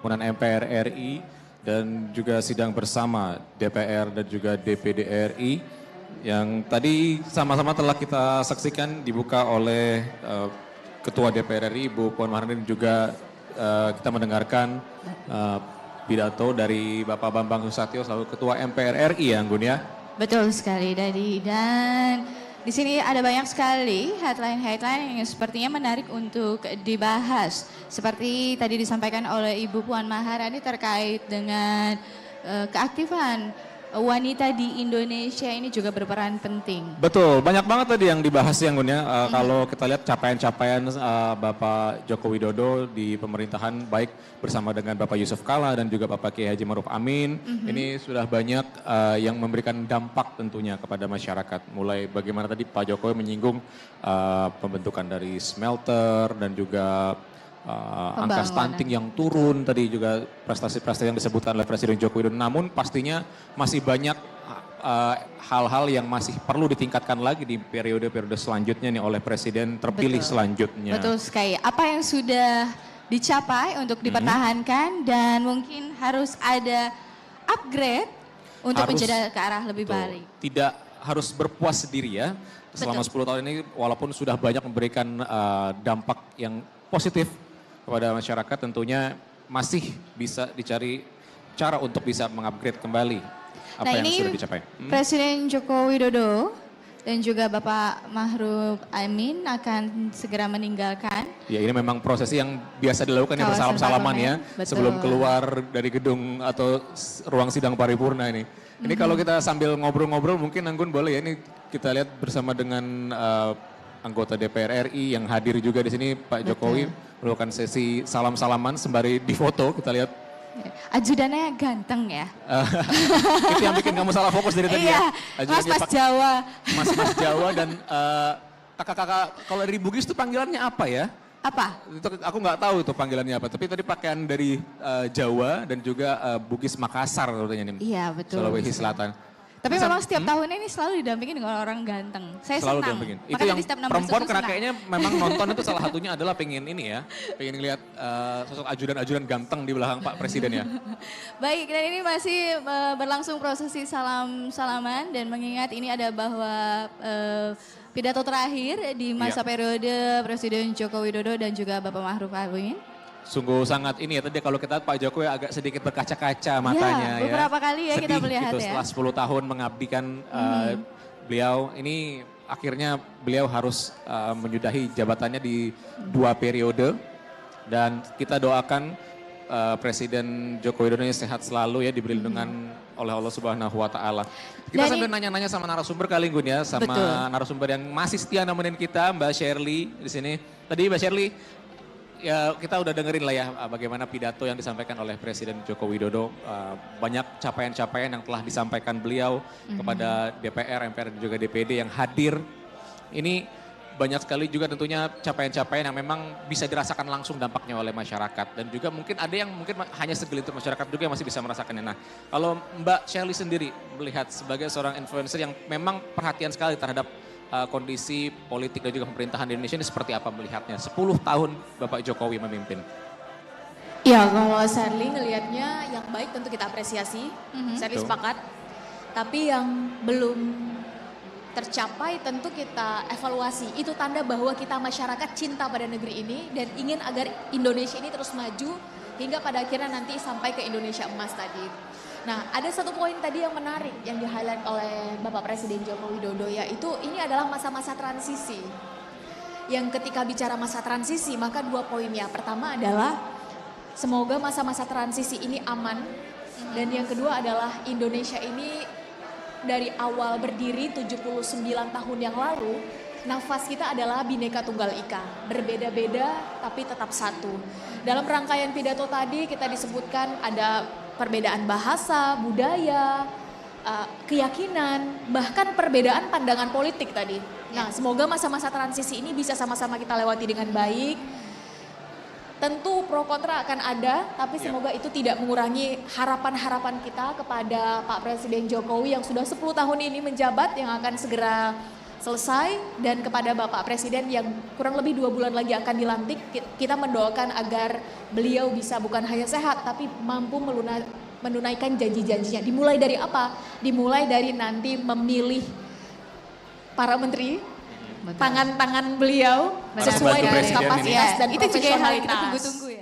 tahunan MPR RI dan juga sidang bersama DPR dan juga DPD RI yang tadi sama-sama telah kita saksikan dibuka oleh Ketua DPR RI Ibu Puan Maharani, dan juga kita mendengarkan pidato dari Bapak Bambang Susatyo selaku Ketua MPR RI ya Anggun ya. Betul sekali Dadi, dan di sini ada banyak sekali headline-headline yang sepertinya menarik untuk dibahas. Seperti tadi disampaikan oleh Ibu Puan Maharani terkait dengan keaktifan wanita di Indonesia ini juga berperan penting. Betul, banyak banget tadi yang dibahas ya Anggun ya. Kalau kita lihat capaian-capaian Bapak Joko Widodo di pemerintahan baik bersama dengan Bapak Yusuf Kalla dan juga Bapak Kiai Haji Maruf Amin, ini sudah banyak yang memberikan dampak tentunya kepada masyarakat. Mulai bagaimana tadi Pak Jokowi menyinggung pembentukan dari smelter dan juga angka stunting yang turun, tadi juga prestasi-prestasi yang disebutkan oleh Presiden Joko Widodo. Namun pastinya masih banyak hal-hal yang masih perlu ditingkatkan lagi di periode-periode selanjutnya nih oleh Presiden terpilih selanjutnya. Betul sekali. Apa yang sudah dicapai untuk dipertahankan dan mungkin harus ada upgrade untuk menjadi ke arah lebih baik. Tidak harus berpuas diri ya. Selama 10 tahun ini walaupun sudah banyak memberikan dampak yang positif kepada masyarakat, tentunya masih bisa dicari cara untuk bisa mengupgrade kembali apa yang sudah dicapai. Presiden Joko Widodo dan juga Bapak Maruf Amin akan segera meninggalkan. Ya, ini memang prosesi yang biasa dilakukan ya, bersalam-salaman ya sebelum keluar dari gedung atau ruang sidang paripurna ini. Ini kalau kita sambil ngobrol-ngobrol mungkin Anggun boleh ya, ini kita lihat bersama dengan anggota DPR RI yang hadir juga di sini, Pak Jokowi melakukan sesi salam-salaman sembari difoto, kita lihat. Ajudannya ganteng ya. Itu yang bikin kamu salah fokus dari tadi ya. Mas-mas Jawa. Mas-mas Jawa dan kakak-kakak, kalau dari Bugis itu panggilannya apa ya? Apa? Itu aku nggak tahu itu panggilannya apa, tapi tadi pakaian dari Jawa dan juga Bugis Makassar katanya nih. Iya betul. Sulawesi Selatan. Tapi memang setiap tahun ini selalu didampingin dengan orang ganteng. Saya selalu senang. Didampingin. Itu yang perempuan karena kayaknya memang nonton itu salah satunya adalah pengen ini ya, pengen lihat sosok ajudan-ajudan ganteng di belakang Pak Presiden ya. Baik, dan ini masih berlangsung prosesi salam-salaman dan mengingat ini ada bahwa pidato terakhir di masa periode Presiden Joko Widodo dan juga Bapak Maruf Amin. Sungguh sangat ini ya, tadi kalau kita Pak Jokowi agak sedikit berkaca-kaca matanya ya. Beberapa kali ya kita melihat gitu, ya. Setelah 10 tahun mengabdikan beliau, ini akhirnya beliau harus menyudahi jabatannya di 2 periode. Dan kita doakan Presiden Joko Widodo sehat selalu ya, diberi lindungan oleh Allah Subhanahu wa Ta'ala. Kita sambil nanya-nanya sama narasumber kali Gun ya, sama narasumber yang masih setia nemenin kita, Mbak Shirley di sini. Tadi Mbak Shirley, ya kita udah dengerin lah ya bagaimana pidato yang disampaikan oleh Presiden Joko Widodo. Banyak capaian-capaian yang telah disampaikan beliau kepada DPR, MPR dan juga DPD yang hadir. Ini banyak sekali juga tentunya capaian-capaian yang memang bisa dirasakan langsung dampaknya oleh masyarakat. Dan juga mungkin ada yang mungkin hanya segelintir masyarakat juga yang masih bisa merasakannya. Nah, kalau Mbak Shirley sendiri melihat sebagai seorang influencer yang memang perhatian sekali terhadap kondisi politik dan juga pemerintahan di Indonesia ini, seperti apa melihatnya 10 tahun Bapak Jokowi memimpin? Ya, kalau Shirley ngelihatnya yang baik tentu kita apresiasi, Shirley sepakat. Tapi yang belum tercapai tentu kita evaluasi. Itu tanda bahwa kita masyarakat cinta pada negeri ini dan ingin agar Indonesia ini terus maju hingga pada akhirnya nanti sampai ke Indonesia emas tadi. Nah, ada satu poin tadi yang menarik yang di-highlight oleh Bapak Presiden Joko Widodo, yaitu ini adalah masa-masa transisi. Yang ketika bicara masa transisi, maka 2 poinnya. Pertama adalah semoga masa-masa transisi ini aman. Dan yang kedua adalah Indonesia ini dari awal berdiri 79 tahun yang lalu, nafas kita adalah Bhinneka Tunggal Ika. Berbeda-beda tapi tetap satu. Dalam rangkaian pidato tadi kita disebutkan ada perbedaan bahasa, budaya, keyakinan, bahkan perbedaan pandangan politik tadi. Nah, semoga masa-masa transisi ini bisa sama-sama kita lewati dengan baik. Tentu pro kontra akan ada, tapi semoga itu tidak mengurangi harapan-harapan kita kepada Pak Presiden Jokowi yang sudah 10 tahun ini menjabat, yang akan segera selesai, dan kepada Bapak Presiden yang kurang lebih 2 bulan lagi akan dilantik, kita mendoakan agar beliau bisa bukan hanya sehat tapi mampu menunaikan janji-janjinya. Dimulai dari apa? Dimulai dari nanti memilih para menteri, tangan-tangan beliau Betul. sesuai dengan Presiden kapasitas ini. dan Itu juga yang hal yang kita profesionalitas. tunggu-tunggu ya.